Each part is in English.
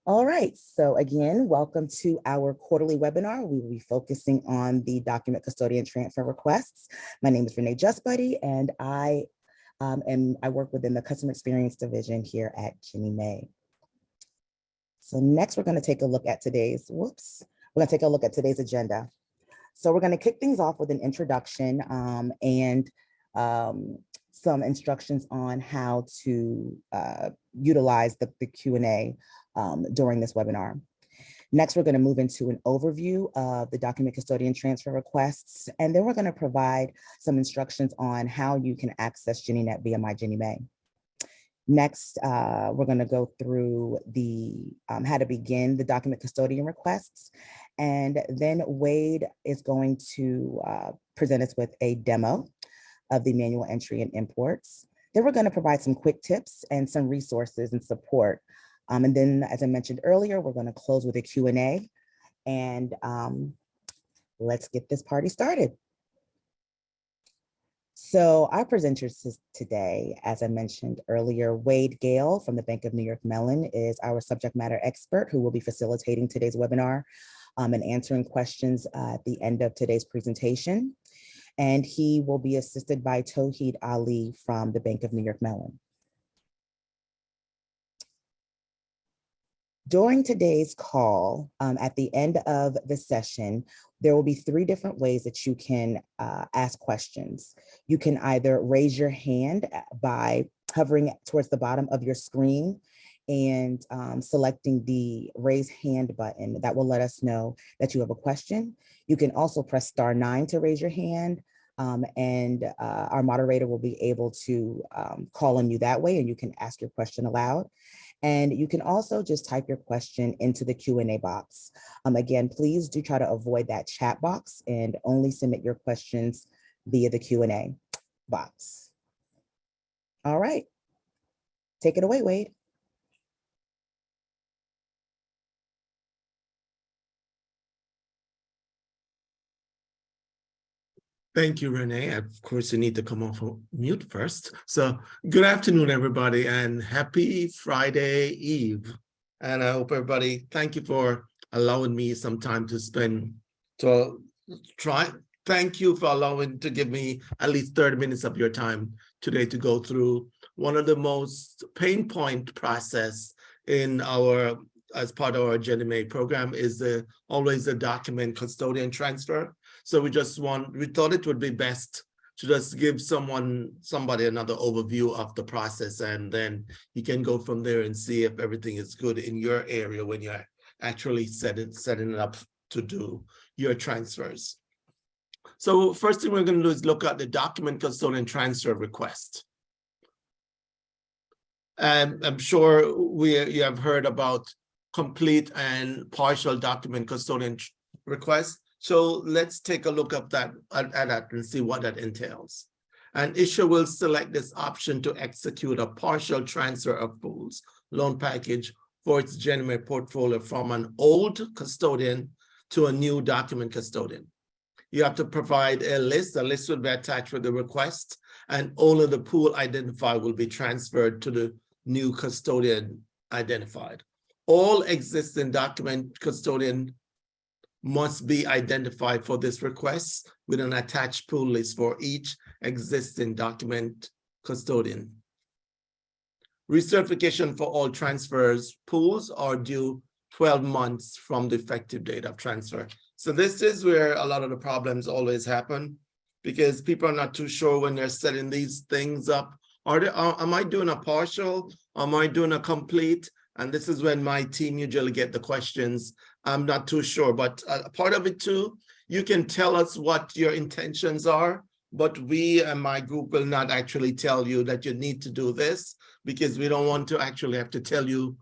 All right, so again, welcome to our quarterly webinar. We will be focusing on the document custodian transfer requests. My name is Renee Justbuddy, and I work within the customer experience division here at Ginnie Mae. So next, we're going to take a look at today's agenda. So we're going to kick things off with an introduction and some instructions on how to utilize the Q&A during this webinar. Next, we're going to move into an overview of the document custodian transfer requests, and then we're going to provide some instructions on how you can access GinnieNet via My Ginnie Mae. Next, we're going to go through the how to begin the document custodian requests, and then Wade is going to present us with a demo of the manual entry and imports. Then we're going to provide some quick tips and some resources and support. And then, as I mentioned earlier, we're going to close with a Q&A, and let's get this party started. So our presenters today, as I mentioned earlier, Wade Gale from the Bank of New York Mellon is our subject matter expert who will be facilitating today's webinar and answering questions at the end of today's presentation. And he will be assisted by Tauheed Ali from the Bank of New York Mellon. During today's call, at the end of the session, there will be 3 different ways that you can ask questions. You can either raise your hand by hovering towards the bottom of your screen and selecting the raise hand button. That will let us know that you have a question. You can also press *9 to raise your hand, and our moderator will be able to call on you that way, and you can ask your question aloud. And you can also just type your question into the Q&A box. Again, please do try to avoid that chat box and only submit your questions via the Q&A box. All right, take it away, Wade. Thank you, Renee. Of course, you need to come off of mute first. So good afternoon, everybody, and happy Friday Eve. And I hope everybody, thank you for allowing me some time to spend thank you for allowing to give me at least 30 minutes of your time today to go through one of the most pain point process in as part of our Ginnie Mae program is always the document custodian transfer. So we thought it would be best to just give somebody another overview of the process, and then you can go from there and see if everything is good in your area when you're actually setting it up to do your transfers. So first thing we're going to do is look at the document custodian transfer request. And I'm sure you have heard about complete and partial document custodian requests. So let's take a look at that and see what that entails. An issuer will select this option to execute a partial transfer of pools loan package for its Ginnie Mae portfolio from an old custodian to a new document custodian. You have to provide a list. The list will be attached with the request, and only the pool identified will be transferred to the new custodian identified. All existing document custodian must be identified for this request with an attached pool list for each existing document custodian. Recertification for all transfers pools are due 12 months from the effective date of transfer. So this is where a lot of the problems always happen, because people are not too sure when they're setting these things up. Am I doing a partial? Am I doing a complete? And this is when my team usually get the questions. I'm not too sure, but part of it too, you can tell us what your intentions are, but we and my group will not actually tell you that you need to do this, because we don't want to actually have to tell you.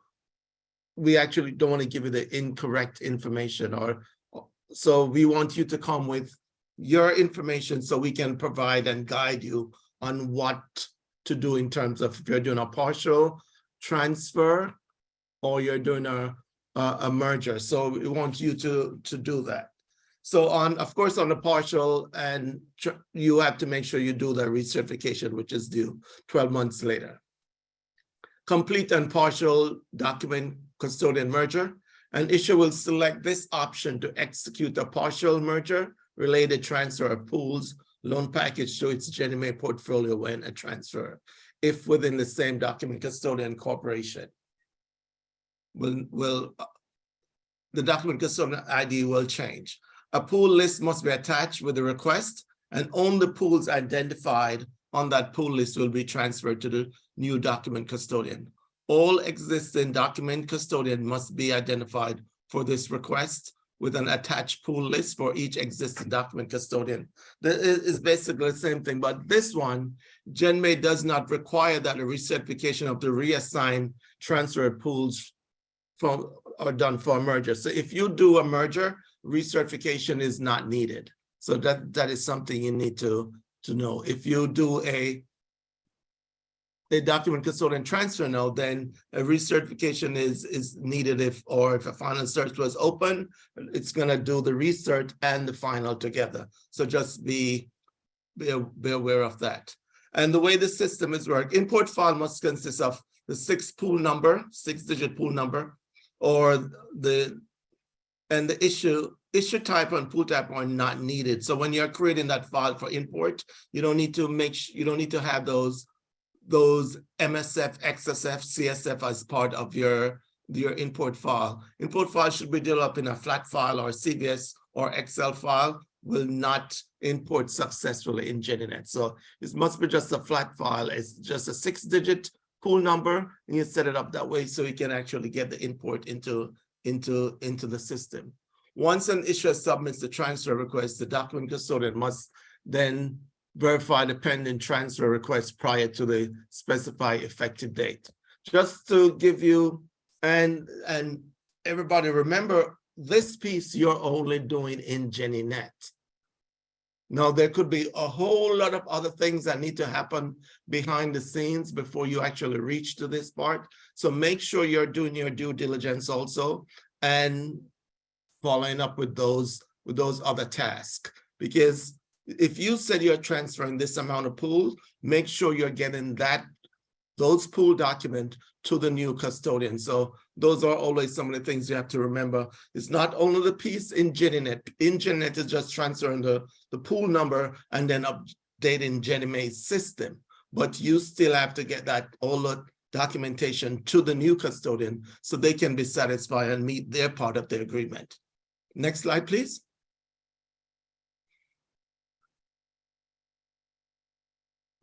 We actually don't want to give you the incorrect information, so we want you to come with your information so we can provide and guide you on what to do in terms of if you're doing a partial transfer or you're doing a merger. So we want you to do that. So of course, on the partial, and you have to make sure you do the recertification, which is due 12 months later. Complete and partial document custodian merger. An issuer will select this option to execute a partial merger related transfer of pools loan package to its Ginnie Mae portfolio when a transfer, if within the same document custodian corporation. The document custodian ID will change. A pool list must be attached with the request, and only pools identified on that pool list will be transferred to the new document custodian. All existing document custodian must be identified for this request with an attached pool list for each existing document custodian. That is basically the same thing, but this one, Ginnie Mae does not require that a recertification of the reassigned transfer pools are done for a merger. So if you do a merger, recertification is not needed. So that is something you need to know. If you do a document custodian transfer note, then a recertification is needed if a final search was open, it's going to do the recert and the final together. So just be aware of that. And the way the system is worked, import file must consist of the 6-digit pool number, or the issue type and pool type are not needed. So when you're creating that file for import, you don't need to have those MSF, XSF, CSF as part of your import file. Import file should be developed in a flat file or CVS or Excel file, will not import successfully in GennyNet. So it must be just a flat file. It's just a 6-digit pool number, and you set it up that way so you can actually get the import into the system. Once an issuer submits the transfer request, the document custodian must then verify the pending transfer request prior to the specified effective date. Just to give you, and everybody remember, this piece you're only doing in GennyNet. Now, there could be a whole lot of other things that need to happen behind the scenes before you actually reach to this part. So make sure you're doing your due diligence also and following up with those other tasks. Because if you said you're transferring this amount of pool, make sure you're getting those pool documents to the new custodian. So those are always some of the things you have to remember. It's not only the piece in GennyNet. In GennyNet is just transferring the pool number and then updating Ginnie Mae's system. But you still have to get all the documentation to the new custodian so they can be satisfied and meet their part of the agreement. Next slide, please.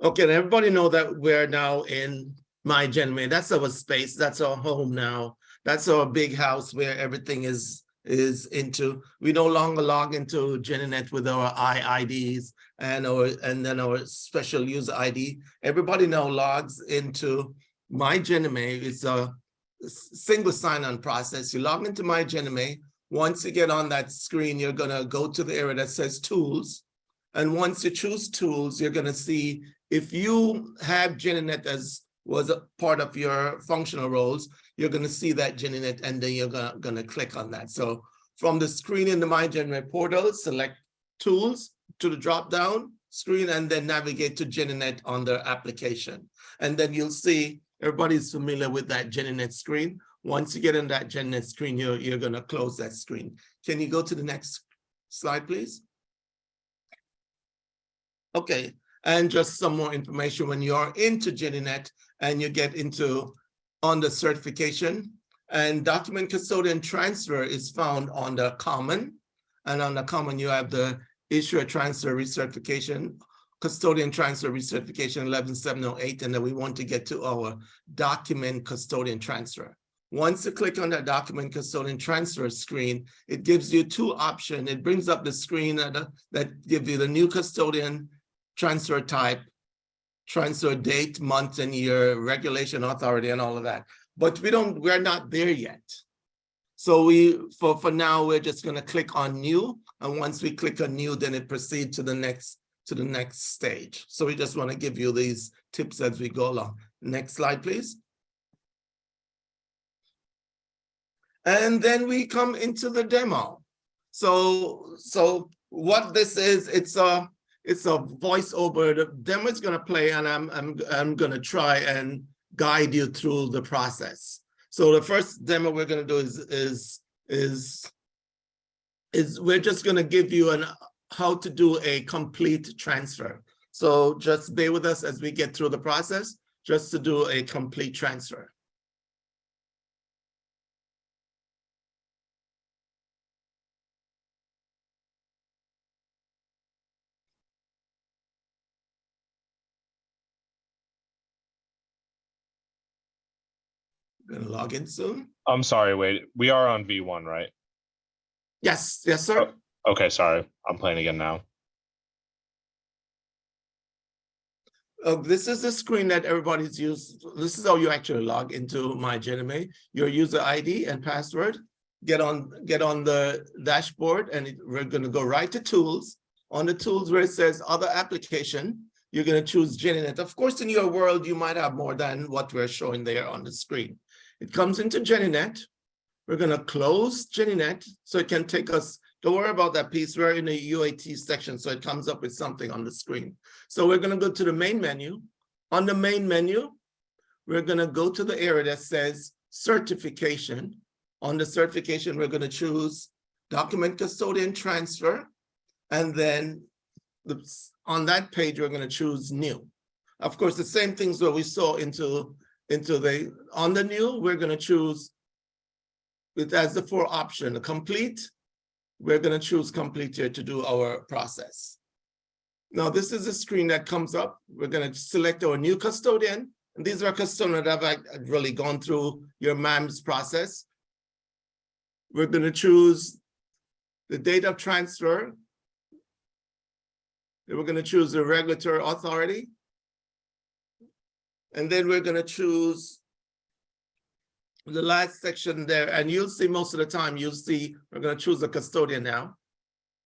Okay, everybody know that we're now in My Ginnie Mae. That's our space. That's our home now. That's our big house where everything is into. We no longer log into GennyNet with our IIDs and then our special user ID. Everybody now logs into My Ginnie Mae. It's a single sign-on process. You log into My Ginnie Mae. Once you get on that screen, you're gonna go to the area that says Tools. And once you choose Tools, you're gonna see if you have GennyNet as was a part of your functional roles, you're going to see that GennyNet, and then you're going to click on that. So from the screen in the My Ginnie Mae portal, select Tools to the drop-down screen, and then navigate to GennyNet under Application. And then you'll see everybody's familiar with that GennyNet screen. Once you get in that GennyNet screen, you're going to close that screen. Can you go to the next slide, please? Okay. And just some more information when you're into GennyNet and you get under certification, and document custodian transfer is found under common. And on the common, you have the issuer transfer recertification, custodian transfer recertification 11708, and then we want to get to our document custodian transfer. Once you click on that document custodian transfer screen, it gives you two options. It brings up the screen that gives you the new custodian, transfer type, transfer date, month and year, regulation authority, and all of that. But we're not there yet. So for now, we're just going to click on new. And once we click on new, then it proceeds to the next stage. So we just want to give you these tips as we go along. Next slide, please. And then we come into the demo. So what this is, it's a voiceover. The demo is going to play, and I'm going to try and guide you through the process. So the first demo we're going to do is we're just going to give you how to do a complete transfer. So just bear with us as we get through the process, just to do a complete transfer. Gonna log in soon. I'm sorry, wait, we are on V1, right? Yes, yes, sir. Okay, sorry, I'm playing again now. This is the screen that everybody's used. This is how you actually log into MyGenome. Your user ID and password. Get on the dashboard, and we're going to go right to tools. On the tools where it says other application, you're going to choose GeniNet. Of course, in your world, you might have more than what we're showing there on the screen. It comes into GeniNet. We're going to close GeniNet so it can take us. Don't worry about that piece. We're in the UAT section, so it comes up with something on the screen. So we're going to go to the main menu. On the main menu, we're going to go to the area that says certification. On the certification, we're going to choose document custodian transfer. And then on that page, we're going to choose new. Of course, the same things that we saw on the new, we're going to choose it as the 4 option, the complete. We're going to choose complete here to do our process. Now, this is the screen that comes up. We're going to select our new custodian. And these are custodians that have really gone through your MAMS process. We're going to choose the date of transfer. Then we're going to choose the regulatory authority. And then we're going to choose the last section there, and you'll see most of the time, we're going to choose a custodian now.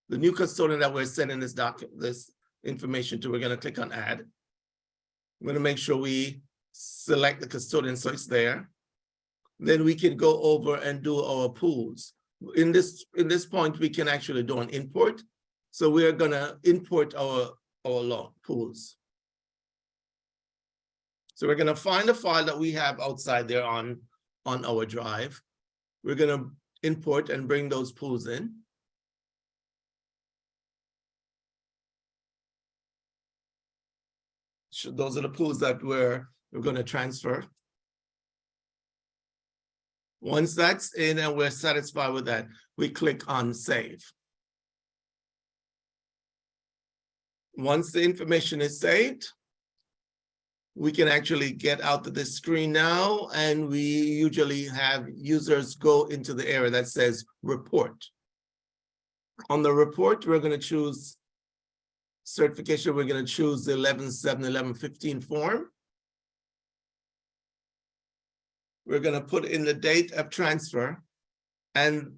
The new custodian that we're sending this information to, we're going to click on add. I'm going to make sure we select the custodian so it's there. Then we can go over and do our pools. In this point, we can actually do an import. So we're going to import our log pools. So we're going to find a file that we have outside there on our drive. We're going to import and bring those pools in. So those are the pools that we're going to transfer. Once that's in and we're satisfied with that, we click on save. Once the information is saved, we can actually get out of this screen now, and we usually have users go into the area that says report. On the report, we're going to choose certification. We're going to choose the 11.7, 11.15 form. We're going to put in the date of transfer, and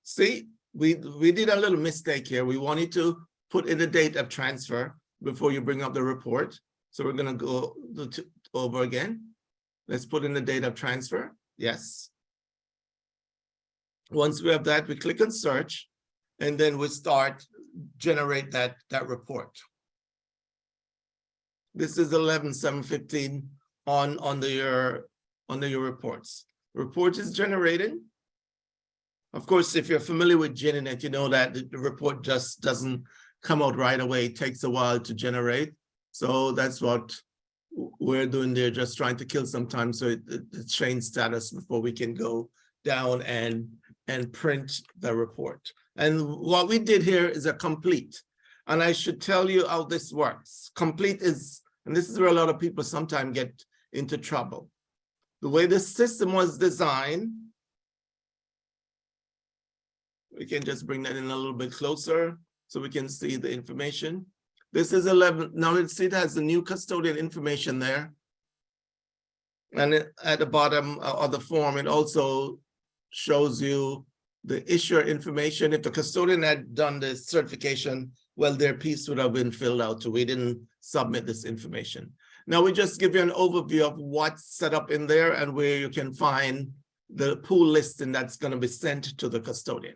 see, we did a little mistake here. We wanted to put in the date of transfer before you bring up the report. So we're going to go over again. Let's put in the date of transfer. Yes. Once we have that, we click on search, and then we start generate that report. This is 11.7.15 under your reports. Report is generated. Of course, if you're familiar with GeniNet, you know that the report just doesn't come out right away. It takes a while to generate. So that's what we're doing there, just trying to kill some time so it changes status before we can go down and print the report. And what we did here is a complete. And I should tell you how this works. Complete is, and this is where a lot of people sometimes get into trouble. The way the system was designed, we can just bring that in a little bit closer so we can see the information. This is 11. Now let's see, it has the new custodian information there. And at the bottom of the form, it also shows you the issuer information. If the custodian had done the certification, well, their piece would have been filled out too. We didn't submit this information. Now we just give you an overview of what's set up in there and where you can find the pool listing that's going to be sent to the custodian.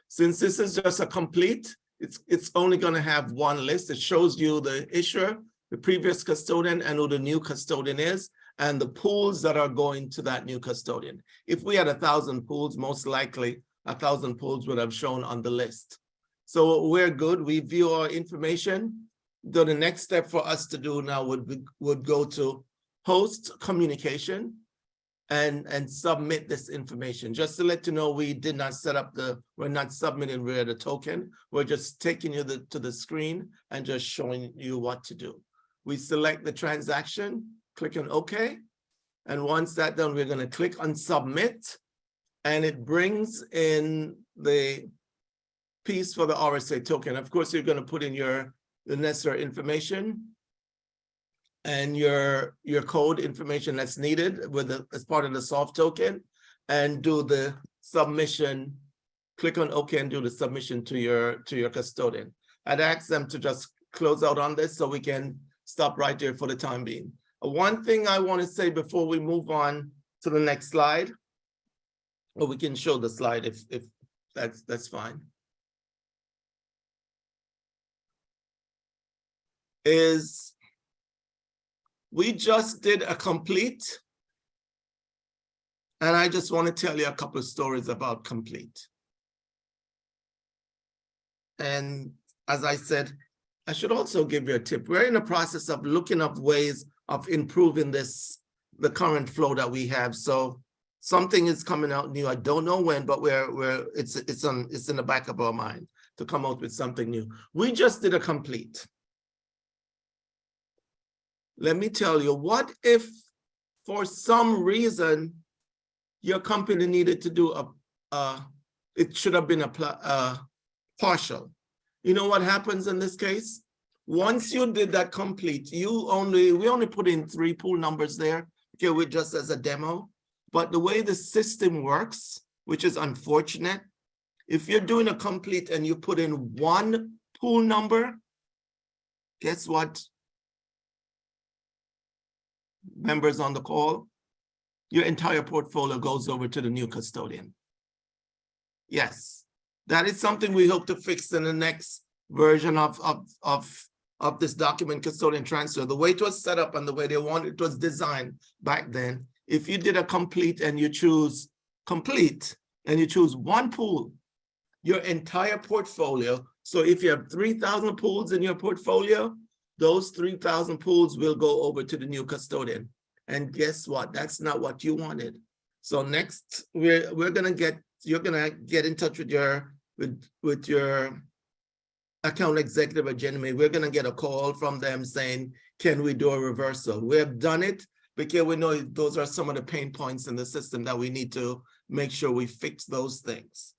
Since this is just a complete, it's only going to have one list. It shows you the issuer, the previous custodian, and who the new custodian is. and the pools that are going to that new custodian. If we had 1,000 pools, most likely 1,000 pools would have shown on the list. So we're good. We view our information. The next step for us to do now would go to host communication and submit this information. Just to let you know, we did not set up we're not submitting via the token. We're just taking you to the screen and just showing you what to do. We select the transaction, click on OK. And once that's done, we're going to click on submit. And it brings in the piece for the RSA token. Of course, you're going to put in the necessary information and your code information that's needed as part of the soft token, and do the submission. Click on OK and do the submission to your custodian. I'd ask them to just close out on this so we can stop right there for the time being. One thing I want to say before we move on to the next slide, or we can show the slide if that's fine, is we just did a complete, and I just want to tell you a couple of stories about complete. And as I said, I should also give you a tip. We're in the process of looking up ways of improving the current flow that we have. So something is coming out new. I don't know when, but it's in the back of our mind to come out with something new. We just did a complete. Let me tell you, what if for some reason your company needed to do it should have been a partial. You know what happens in this case? Once you did that complete, we only put in 3 pool numbers there, okay, with just as a demo. But the way the system works, which is unfortunate, if you're doing a complete and you put in 1 pool number, guess what? Members on the call, your entire portfolio goes over to the new custodian. Yes, that is something we hope to fix in the next version of this document custodian transfer. The way it was set up and the way they wanted it was designed back then. If you did a complete and you choose complete and you choose 1 pool, your entire portfolio. So if you have 3,000 pools in your portfolio, those 3,000 pools will go over to the new custodian. And guess what? That's not what you wanted. So next, you're gonna get in touch with your account executive at Genomay. We're gonna get a call from them saying, can we do a reversal? We have done it because we know those are some of the pain points in the system that we need to make sure we fix those things.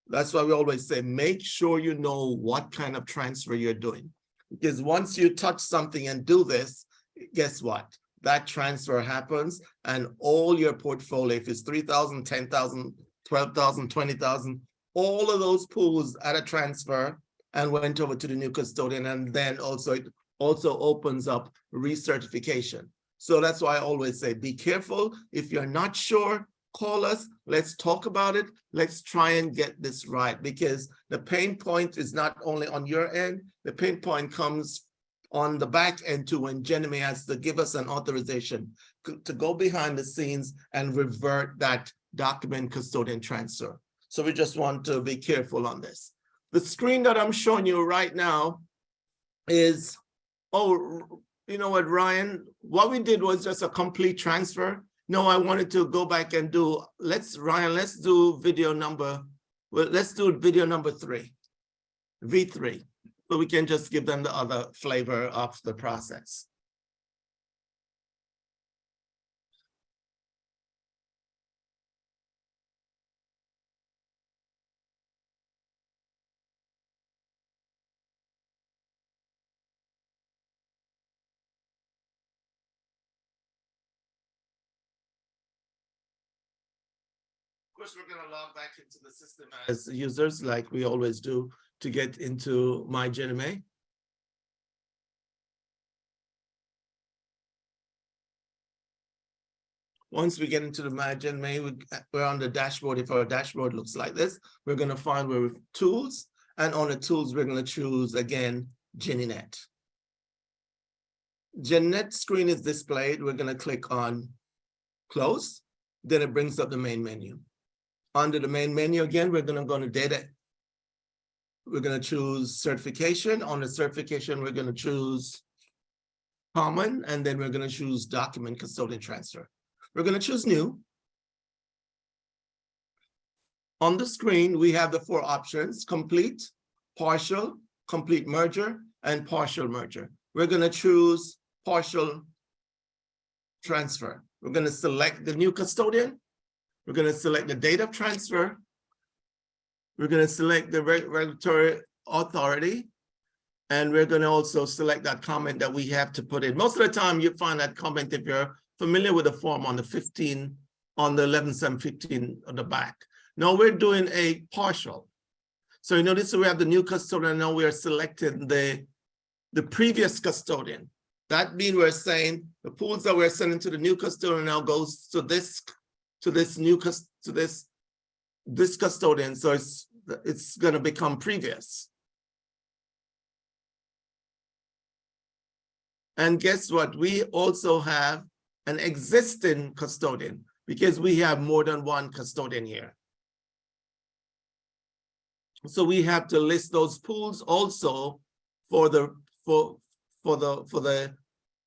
That's why we always say, make sure you know what kind of transfer you're doing. Because once you touch something and do this, guess what? That transfer happens and all your portfolio, if it's 3,000, 10,000, 12,000, 20,000, all of those pools at a transfer and went over to the new custodian. And then it also opens up recertification. So that's why I always say, be careful. If you're not sure, call us. Let's talk about it. Let's try and get this right, because the pain point is not only on your end, the pain point comes on the back end too, when Genomay has to give us an authorization to go behind the scenes and revert that document custodian transfer. So we just want to be careful on this. The screen that I'm showing you right now is, you know what, Ryan? What we did was just a complete transfer. No, I wanted to go back and do, let's do video number, let's do video number 3, V3. So we can just give them the other flavor of the process. Of course, we're going to log back into the system as users, like we always do, to get into My Genomay. Once we get into the My Genomay, we're on the dashboard. If our dashboard looks like this, we're going to find where tools, and on the tools, we're going to choose again GeniNet. Jeanette's screen is displayed. We're going to click on close. Then it brings up the main menu. Under the main menu again, we're going to go to data. We're going to choose certification. On the certification, we're going to choose common, and then we're going to choose document custodian transfer. We're going to choose new. On the screen, we have the 4 options: complete, partial, complete merger, and partial merger. We're going to choose partial transfer. We're going to select the new custodian. We're going to select the date of transfer. We're going to select the regulatory authority. And we're going to also select that comment that we have to put in. Most of the time you find that comment if you're familiar with the form on the 15, on the 11.7.15 on the back. Now we're doing a partial. So you notice we have the new custodian. Now we are selecting the previous custodian. That means we're saying the pools that we're sending to the new custodian now goes to this custodian. So it's going to become previous. And guess what? We also have an existing custodian because we have more than one custodian here. So we have to list those pools also for the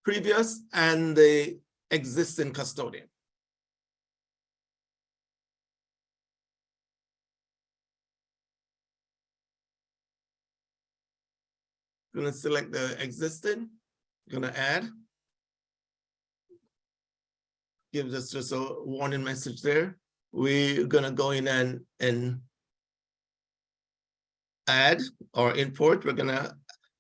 previous and the existing custodian. I'm going to select the existing. I'm going to add. Gives us just a warning message there. We're going to go in and add or import. We're going to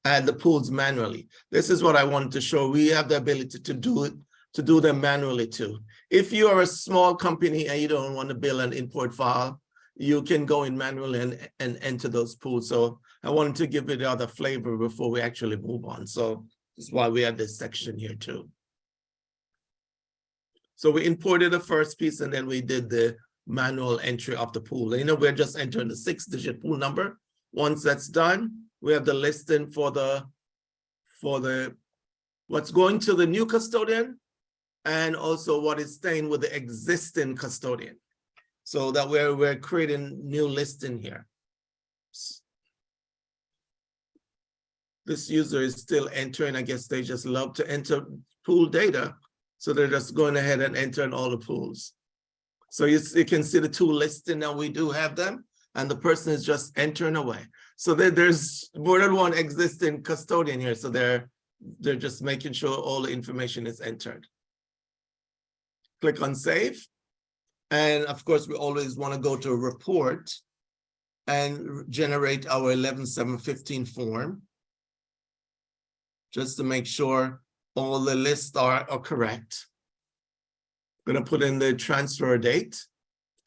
add the pools manually. This is what I wanted to show. We have the ability to do it, to do them manually too. If you are a small company and you don't want to build an import file, you can go in manually and enter those pools. So I wanted to give it the other flavor before we actually move on. So that's why we have this section here too. So we imported the first piece and then we did the manual entry of the pool. You know, we're just entering the 6-digit pool number. Once that's done, we have the listing for the what's going to the new custodian and also what is staying with the existing custodian. So that we're creating new listing here. This user is still entering. I guess they just love to enter pool data. So they're just going ahead and entering all the pools. So you can see the 2 listing now we do have them and the person is just entering away. So there's more than one existing custodian here. So they're just making sure all the information is entered. Click on save. And of course, we always want to go to report and generate our 11.7.15 form. Just to make sure all the lists are correct. I'm going to put in the transfer date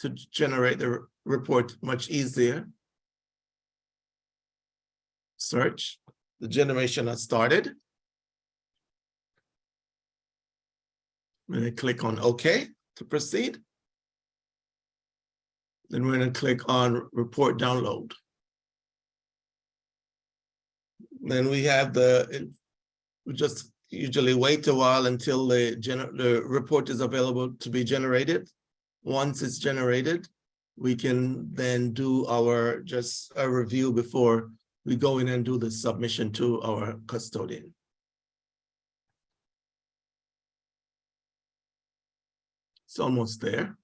to generate the report much easier. Search. The generation has started. I'm going to click on OK to proceed. Then we're going to click on report download. Then we have we just usually wait a while until the report is available to be generated. Once it's generated, we can then do just a review before we go in and do the submission to our custodian. It's almost there.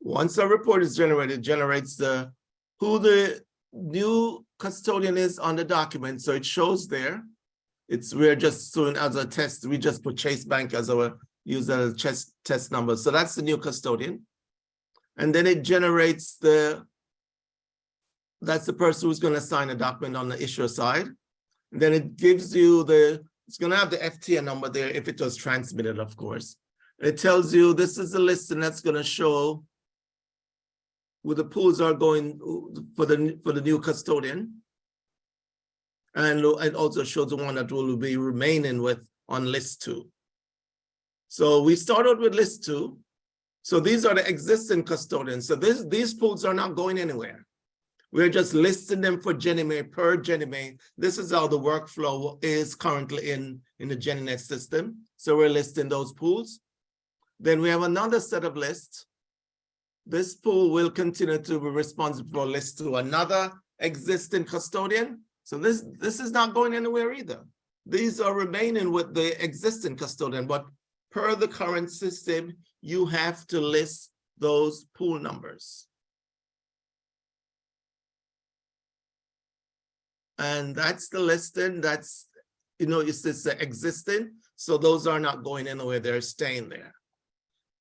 Once a report is generated, it generates who the new custodian is on the document. So it shows there. We're just doing as a test. We just put Chase Bank as our user as a test number. So that's the new custodian. And then it generates that's the person who's going to sign a document on the issuer side. And then it gives you it's going to have the FTN number there if it was transmitted, of course. It tells you this is the list and that's going to show where the pools are going for the new custodian. And it also shows the one that will be remaining on list 2. So we started with list 2. So these are the existing custodians. So these pools are not going anywhere. We're just listing them for Ginnie Mae per Ginnie Mae. This is how the workflow is currently in the GenNet system. So we're listing those pools. Then we have another set of lists. This pool will continue to be responsible for list to another existing custodian. So this is not going anywhere either. These are remaining with the existing custodian, but per the current system, you have to list those pool numbers. And that's the listing, that's, it's the existing. So those are not going anywhere, they're staying there.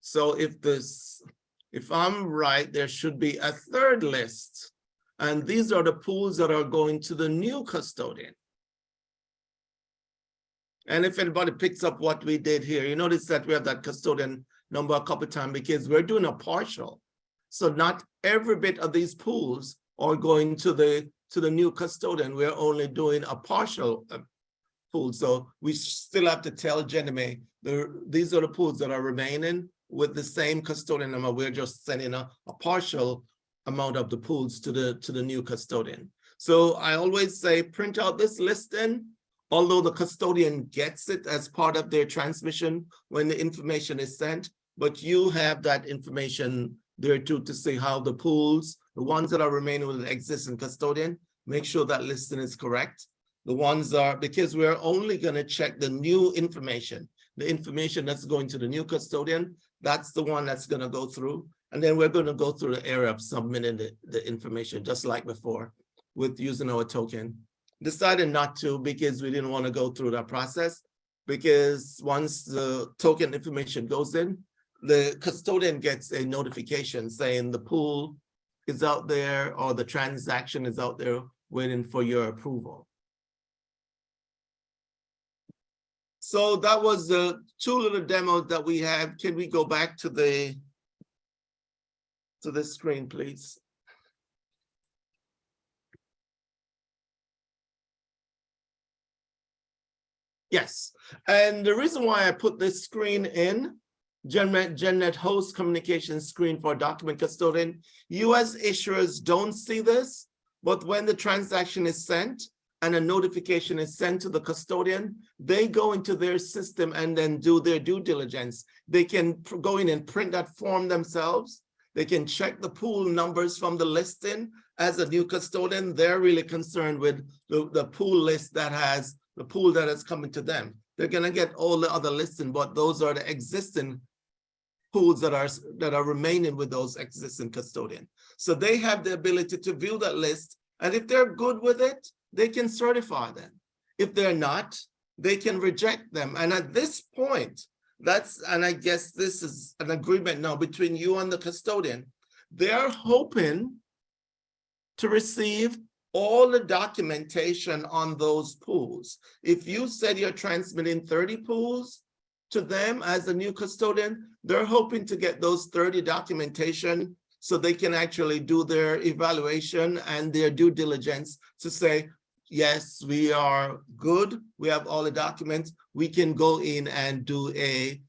So if I'm right, there should be a third list. And these are the pools that are going to the new custodian. And if anybody picks up what we did here, you notice that we have that custodian number a couple of times because we're doing a partial. So not every bit of these pools are going to the new custodian. We're only doing a partial pool. So we still have to tell Ginnie Mae, these are the pools that are remaining with the same custodian number. We're just sending a partial amount of the pools to the new custodian. So I always say, print out this listing, although the custodian gets it as part of their transmission when the information is sent, but you have that information there too to see how the pools, the ones that are remaining with the existing custodian, make sure that listing is correct. The ones are, because we're only going to check the new information, the information that's going to the new custodian, that's the one that's going to go through. And then we're going to go through the area of submitting the information, just like before with using our token. Decided not to because we didn't want to go through that process, because once the token information goes in, the custodian gets a notification saying the pool is out there or the transaction is out there waiting for your approval. So that was the two little demos that we have. Can we go back to the screen, please? Yes, and the reason why I put this screen in, GenNet host communication screen for document custodian, you as issuers don't see this, but when the transaction is sent and a notification is sent to the custodian, they go into their system and then do their due diligence. They can go in and print that form themselves. They can check the pool numbers from the listing. As a new custodian, they're really concerned with the pool list that has the pool that is coming to them. They're going to get all the other listing, but those are the existing pools that are remaining with those existing custodian. So they have the ability to view that list, and if they're good with it, they can certify them. If they're not, they can reject them. And at this point, and I guess this is an agreement now between you and the custodian, they're hoping to receive all the documentation on those pools. If you said you're transmitting 30 pools to them as a new custodian, they're hoping to get those 30 documentation so they can actually do their evaluation and their due diligence to say, yes, we are good, we have all the documents, we can go in and do a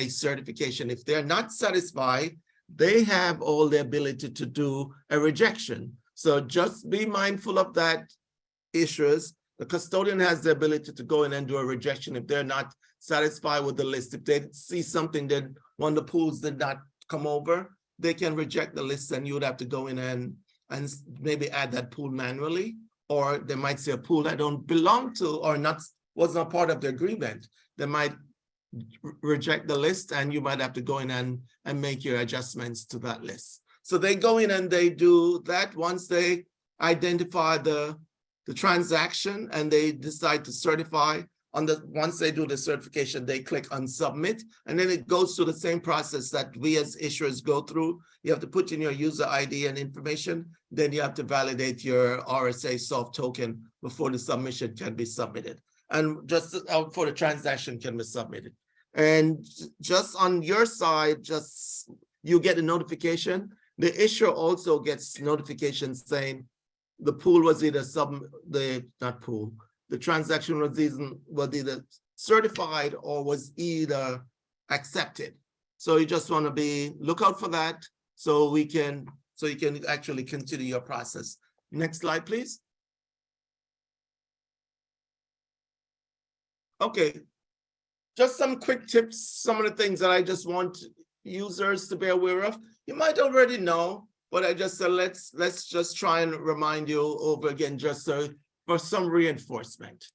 certification. If they're not satisfied, they have all the ability to do a rejection. So just be mindful of that, issuers. The custodian has the ability to go in and do a rejection if they're not satisfied with the list. If they see something that one of the pools did not come over, they can reject the list, and you would have to go in and maybe add that pool manually. Or they might say a pool that don't belong to or was not part of the agreement. They might reject the list, and you might have to go in and make your adjustments to that list. So they go in and they do that. Once they identify the transaction and they decide to certify, once they do the certification, they click on submit, and then it goes through the same process that we as issuers go through. You have to put in your user ID and information, then you have to validate your RSA soft token before the submission can be submitted, and just for the transaction can be submitted. And just on your side, just you get a notification. The issuer also gets notifications saying the pool was either the transaction was either certified or was either accepted. So you just want to look out for that so you can actually continue your process Next slide, please. Okay, just some quick tips, some of the things that I just want users to be aware of. You might already know, but I just said, let's just try and remind you over again, just so for some reinforcement.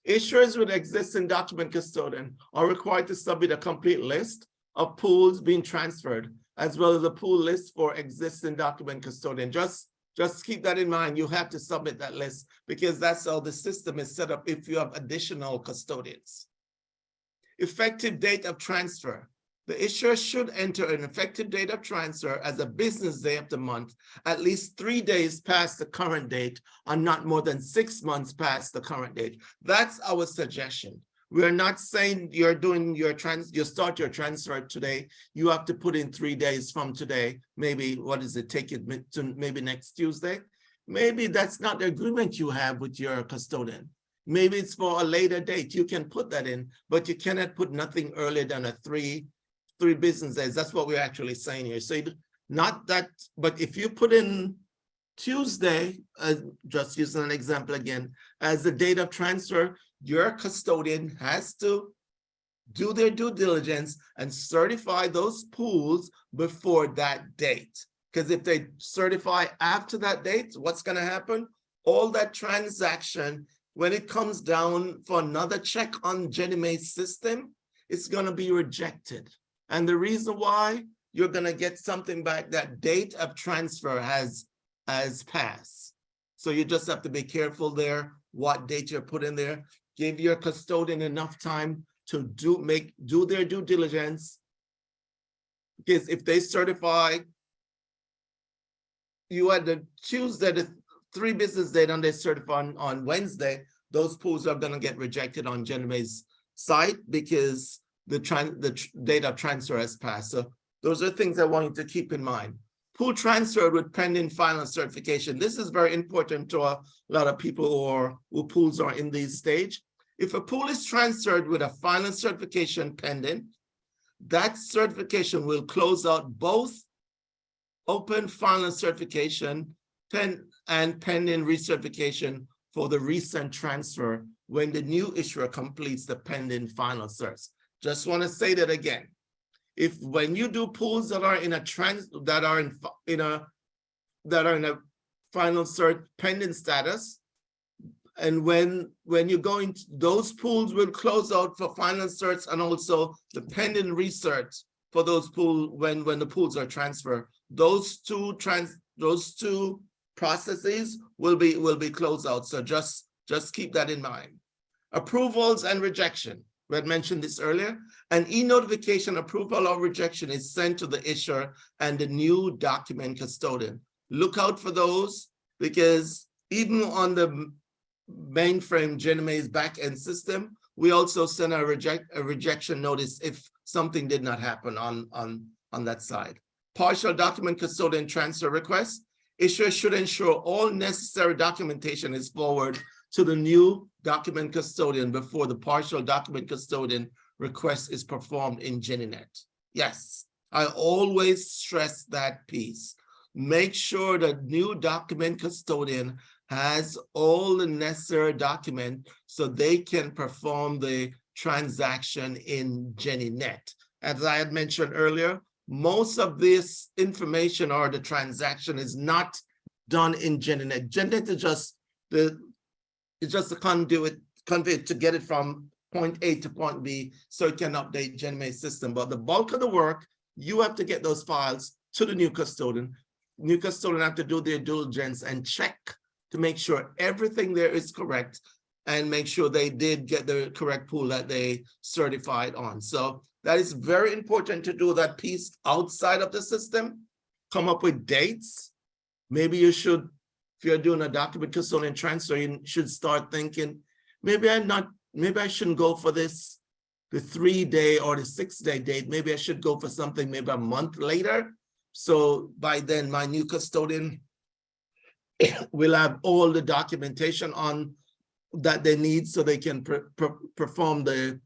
Issuers with existing document custodian are required to submit a complete list of pools being transferred, as well as a pool list for existing document custodian. Just keep that in mind. You have to submit that list because that's how the system is set up if you have additional custodians. Effective date of transfer. The issuer should enter an effective date of transfer as a business day of the month, at least 3 days past the current date, and not more than 6 months past the current date. That's our suggestion. We're not saying you're doing your you start your transfer today. You have to put in 3 days from today. Maybe, what does it take it to maybe next Tuesday? Maybe that's not the agreement you have with your custodian. Maybe it's for a later date. You can put that in, but you cannot put nothing earlier than a three business days. That's what we're actually saying here. So not that, but if you put in Tuesday, just using an example again, as the date of transfer, your custodian has to do their due diligence and certify those pools before that date. Because if they certify after that date, what's going to happen? All that transaction, when it comes down for another check on Ginnie Mae's system, it's going to be rejected. And the reason why, you're going to get something back that date of transfer has passed. So you just have to be careful there, what date you're put in there. Give your custodian enough time to do their due diligence. Because if they certify you had the Tuesday, the 3 business days, and they certify on Wednesday, those pools are going to get rejected on Ginnie Mae's site because the date of transfer has passed. So those are things I want you to keep in mind. Pool transferred with pending final certification. This is very important to a lot of people who pools are in this stage. If a pool is transferred with a final certification pending, that certification will close out both open final certification and pending recertification for the recent transfer when the new issuer completes the pending final certs. Just want to say that again. When you do pools that are in a final cert pending status, and when you go into those pools will close out for final certs and also the pending recert for those pools when the pools are transferred. Those two processes will be closed out. So just keep that in mind. Approvals and rejection. We had mentioned this earlier. An e-notification approval or rejection is sent to the issuer and the new document custodian. Look out for those, because even on the mainframe Ginnie Mae's back-end system, we also send a rejection notice if something did not happen on that side. Partial document custodian transfer request. Issuer should ensure all necessary documentation is forwarded to the new document custodian before the partial document custodian request is performed in GinnieNet. Yes, I always stress that piece. Make sure the new document custodian has all the necessary document so they can perform the transaction in GinnieNet. As I had mentioned earlier, most of this information or the transaction is not done in GinnieNet. GinnieNet is just a conduit to get it from point A to point B so it can update Ginnie Mae's system. But the bulk of the work, you have to get those files to the new custodian. New custodian have to do their due diligence and check to make sure everything there is correct and make sure they did get the correct pool that they certified on. So that is very important to do that piece outside of the system. Come up with dates. Maybe you should, if you're doing a document custodian transfer, you should start thinking, maybe I shouldn't go for this, the 3-day or the 6-day date. Maybe I should go for something maybe a month later. So by then my new custodian will have all the documentation on that they need so they can perform the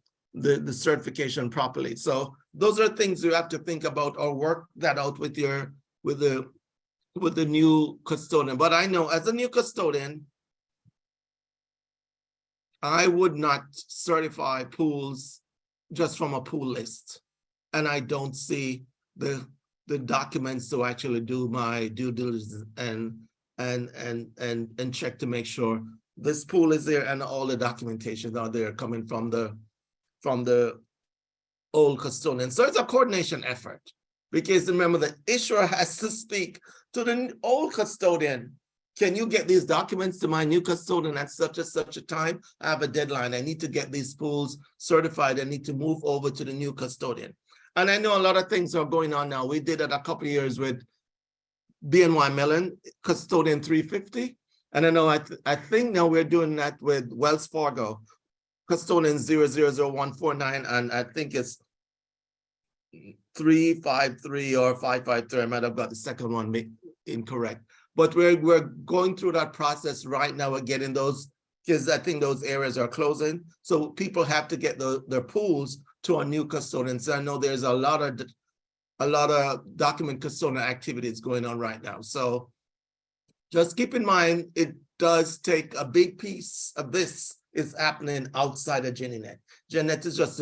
certification properly. So those are things you have to think about or work that out with the with the new custodian, but I know as a new custodian, I would not certify pools just from a pool list. And I don't see the documents to actually do my due diligence and check to make sure this pool is there and all the documentations are there coming from the old custodian. So it's a coordination effort, because remember the issuer has to speak to the old custodian. Can you get these documents to my new custodian at such a time? I have a deadline. I need to get these pools certified. I need to move over to the new custodian. And I know a lot of things are going on now. We did it a couple of years with BNY Mellon, custodian 350. And I know I think now we're doing that with Wells Fargo, custodian 000149, and I think it's 353 or 553. I might have got the second one incorrect. But we're going through that process right now. We're getting those, because I think those areas are closing. So people have to get their pools to a new custodian. So I know there's a lot of document custodian activities going on right now. So just keep in mind, it does take a big piece of this is happening outside of GeniNet. GeniNet is just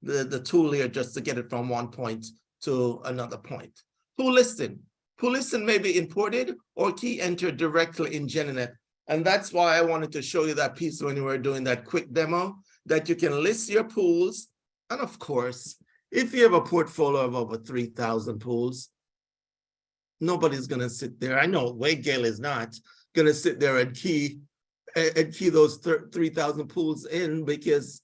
the tool here just to get it from one point to another point. Pool listing. Pool listing may be imported or key entered directly in GeniNet. And that's why I wanted to show you that piece when we were doing that quick demo, that you can list your pools. And of course, if you have a portfolio of over 3,000 pools, nobody's going to sit there. I know Wade Gale is not going to sit there and key those 3,000 pools in, because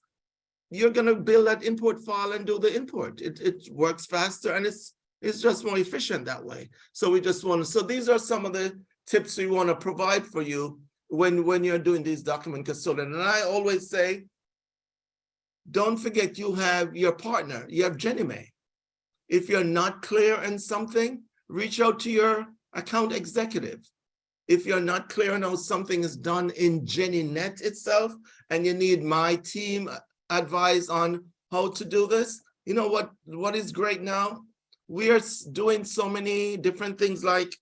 you're going to build that import file and do the import. It works faster, and it's just more efficient that way. So we just want to, so these are some of the tips we want to provide for you when you're doing these document custodian. And I always say, don't forget you have your partner, you have GeniMe. If you're not clear in something, reach out to your account executive. If you're not clear on how something is done in GeniNet itself, and you need my team advice on how to do this, you know what is great now? We are doing so many different things like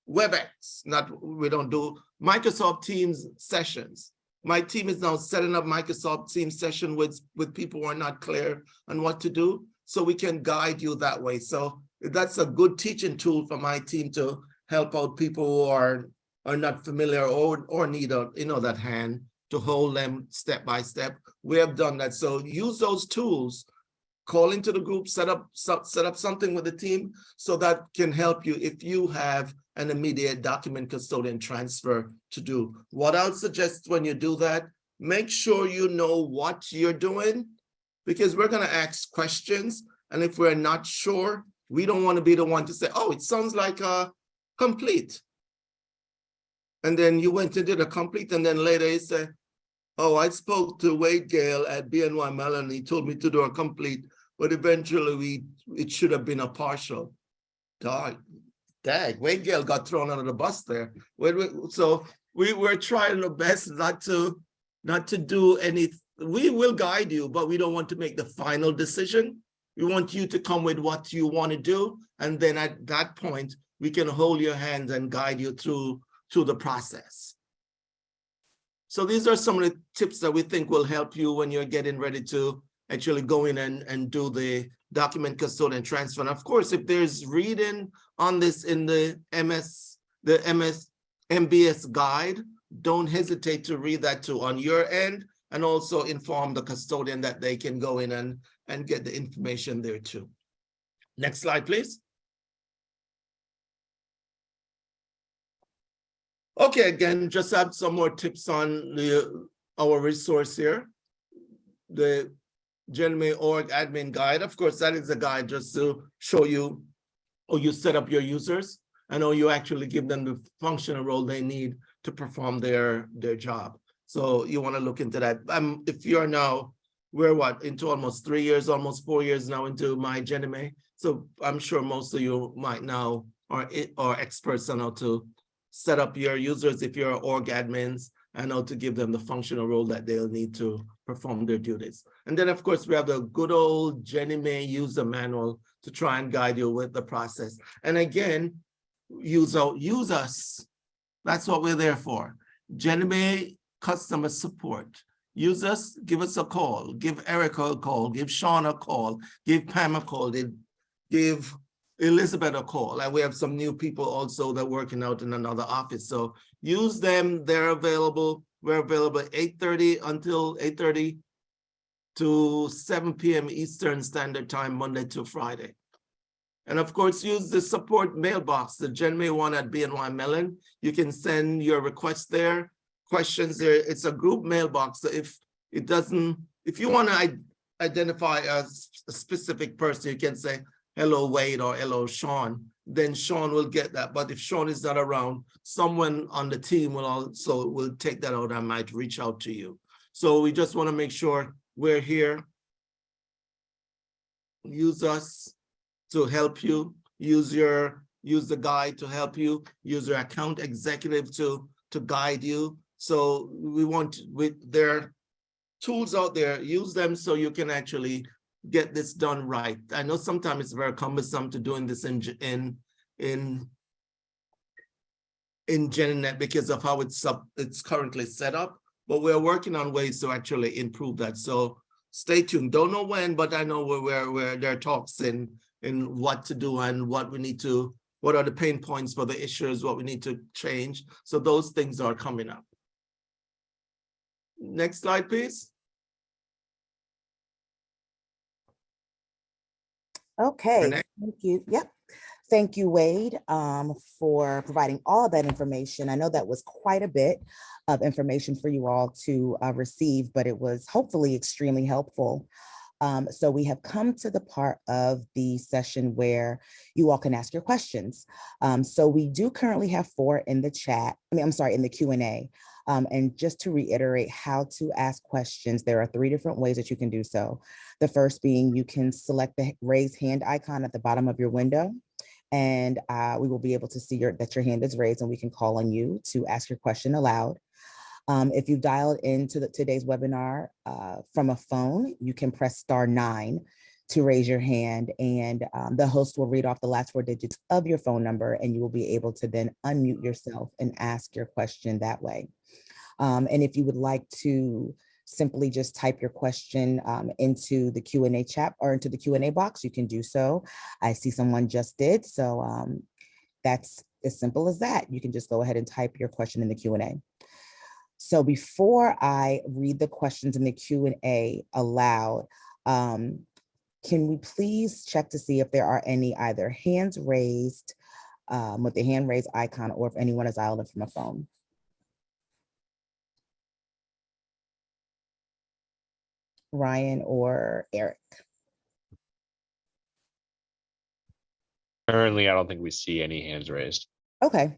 WebEx. We don't do Microsoft Teams sessions. My team is now setting up Microsoft Teams session with people who are not clear on what to do, so we can guide you that way. So that's a good teaching tool for my team to help out people who are not familiar or need that hand to hold them step by step. We have done that. So use those tools. Call into the group, set up something with the team, so that can help you if you have an immediate document custodian transfer to do. What I'll suggest when you do that, make sure you know what you're doing, because we're going to ask questions. And if we're not sure, we don't want to be the one to say, oh, it sounds like a complete. And then you went and did a complete, and then later you say, oh, I spoke to Wade Gale at BNY Mellon. He told me to do a complete, but eventually it should have been a partial. Dang, Wade Gale got thrown under the bus there. So we're trying our best not to do anything. We will guide you, but we don't want to make the final decision. We want you to come with what you want to do, and then at that point, we can hold your hands and guide you through the process. So these are some of the tips that we think will help you when you're getting ready to actually go in and do the document custodian transfer. And of course, if there's reading on this in the MBS guide, don't hesitate to read that too on your end, and also inform the custodian that they can go in and get the information there too. Next slide, please. Okay, again, just have some more tips on our resource here. The GeniMe org admin guide. Of course, that is a guide just to show you how you set up your users and how you actually give them the functional role they need to perform their job. So you want to look into that. If you're now, we're into almost 3 years, almost 4 years now into my GeniMe. So I'm sure most of you might now are experts on how to set up your users if you're org admins, and how to give them the functional role that they'll need to perform their duties. And then, of course, we have the good old GeniMe user manual to try and guide you with the process. And again, use us. That's what we're there for. Genome customer support. Use us, give us a call, give Erica a call, give Sean a call, give Pam a call, give Elizabeth a call. And we have some new people also that are working out in another office. So use them, they're available. We're available 8:30 until 8:30 to 7 p.m. Eastern Standard Time, Monday to Friday. And of course, use the support mailbox, the Genome one at BNY Mellon. You can send your requests there, questions there. It's a group mailbox. So if you want to identify a specific person, you can say, hello, Wade, or hello, Sean. Then Sean will get that. But if Sean is not around, someone on the team will take that out and might reach out to you. So we just want to make sure we're here. Use us to help you, use the guide to help you, use your account executive to guide you. So there are tools out there, use them so you can actually get this done right. I know sometimes it's very cumbersome to doing this in GenNet because of how it's currently set up, but we're working on ways to actually improve that. So stay tuned. Don't know when, but I know where there are talks in what to do and what are the pain points for the issues, what we need to change. So those things are coming up. Next slide, please. Okay, Renee? thank you. Yep. Thank you, Wade, for providing all of that information. I know that was quite a bit of information for you all to receive, but it was hopefully extremely helpful. So we have come to the part of the session where you all can ask your questions. So we do currently have 4 in the chat. In the Q&A. And just to reiterate how to ask questions, there are 3 different ways that you can do so. The first being you can select the raise hand icon at the bottom of your window, and we will be able to see that your hand is raised and we can call on you to ask your question aloud. If you've dialed into today's webinar from a phone, you can press *9 to raise your hand, and the host will read off the last 4 digits of your phone number, and you will be able to then unmute yourself and ask your question that way. And if you would like to simply just type your question into the Q&A chat or into the Q&A box, you can do so. I see someone just did, so that's as simple as that. You can just go ahead and type your question in the Q&A. So before I read the questions in the Q&A aloud, can we please check to see if there are any either hands raised with the hand raised icon, or if anyone is dialed in from a phone? Ryan or Eric? Currently, I don't think we see any hands raised. Okay.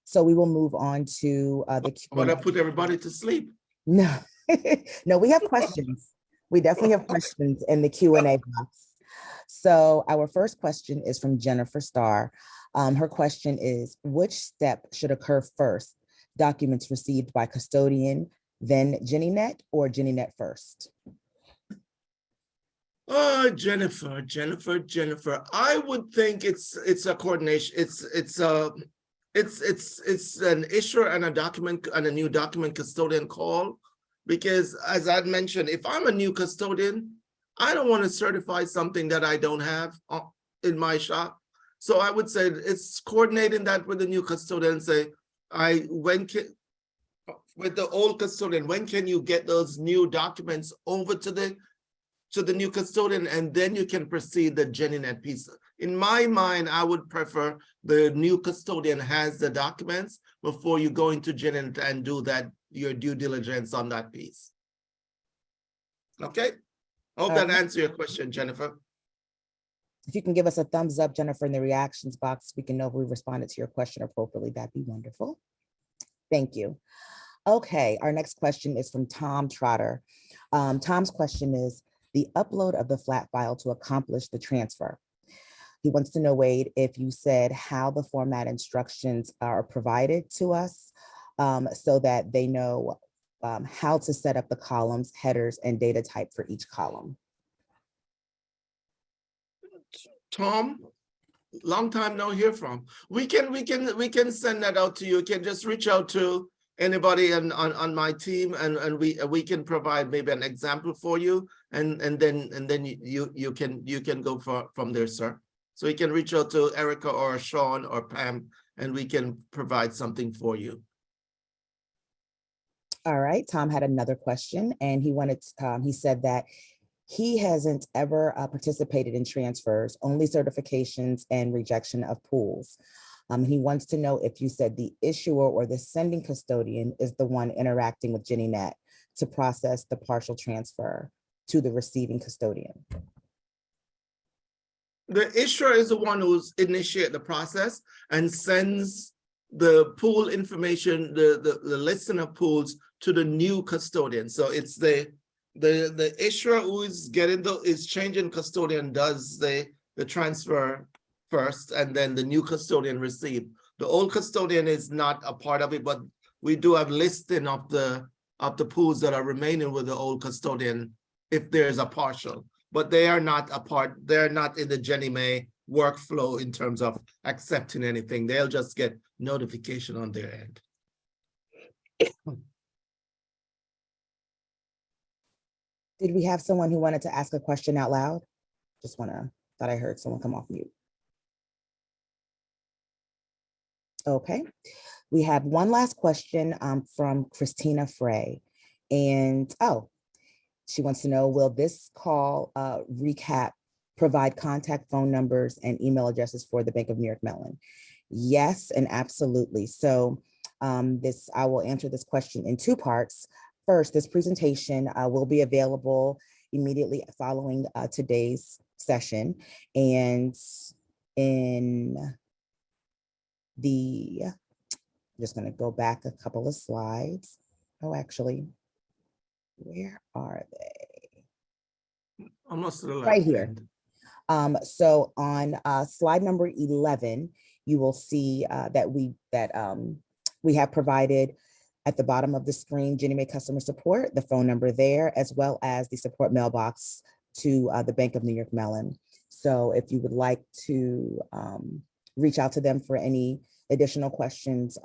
So we will move on to the Q&A. I'm gonna put everybody to sleep. No, no, we have questions. We definitely have questions in the Q&A box. So our first question is from Jennifer Starr. Her question is, which step should occur first? Documents received by custodian, then GenNet, or GenNet first? Oh, Jennifer. I would think it's a coordination. It's an issuer and a document and a new document custodian call, because as I'd mentioned, if I'm a new custodian, I don't want to certify something that I don't have in my shop. So I would say it's coordinating that with the new custodian and say, with the old custodian, when can you get those new documents over to the new custodian, and then you can proceed the GenNet piece. In my mind, I would prefer the new custodian has the documents before you go into GenNet and do your due diligence on that piece. Okay, I hope that answers your question, Jennifer. If you can give us a thumbs up, Jennifer, in the reactions box, we can know if we responded to your question appropriately. That'd be wonderful. Thank you. Okay, our next question is from Tom Trotter. Tom's question is, the upload of the flat file to accomplish the transfer. He wants to know, Wade, if you said how the format instructions are provided to us so that they know how to set up the columns, headers, and data type for each column. Tom, long time no hear from. We can send that out to you. You can just reach out to anybody on my team, and we can provide maybe an example for you, and then you can go from there, sir. So you can reach out to Erica or Sean or Pam, and we can provide something for you. All right, Tom had another question, and he said that he hasn't ever participated in transfers, only certifications and rejection of pools. He wants to know if you said the issuer or the sending custodian is the one interacting with GennyNet to process the partial transfer to the receiving custodian. The issuer is the one who's initiate the process and sends the pool information, the listing of pools to the new custodian. So it's the issuer who is changing custodian does the transfer first, and then the new custodian receive. The old custodian is not a part of it, but we do have listing of the pools that are remaining with the old custodian if there's a partial, but they are not a part, they're not in the Ginnie Mae workflow in terms of accepting anything. They'll just get notification on their end. Did we have someone who wanted to ask a question out loud? Thought I heard someone come off mute. Okay, we have one last question from Christina Frey. And she wants to know, will this call recap provide contact phone numbers and email addresses for the Bank of New York Mellon? Yes, and absolutely. So I will answer this question in two parts. First, this presentation will be available immediately following today's session. And I'm just going to go back a couple of slides. Oh, actually, where are they? Almost to the left. Right here. So on slide number 11, you will see that we have provided at the bottom of the screen, Ginnie Mae customer support, the phone number there, as well as the support mailbox to the Bank of New York Mellon. So if you would like to reach out to them for any additional questions,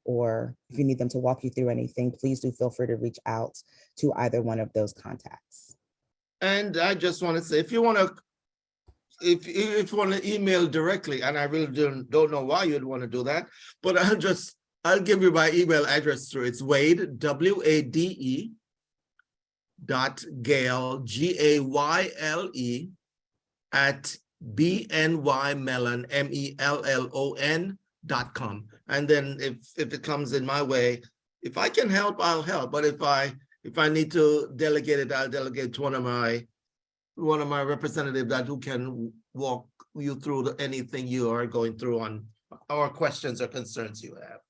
or if you need them to walk you through anything, please do feel free to reach out to either one of those contacts. And I just want to say, if you want to email directly, and I really don't know why you'd want to do that, but I'll give you my email address through. It's Wade, W-A-D-E, .Gayle, G-A-Y-L-E, at BNYMellon, MELLON.com. And then if it comes in my way, if I can help, I'll help. But if I need to delegate it, I'll delegate to one of my representatives who can walk you through anything you are going through on our questions or concerns you have.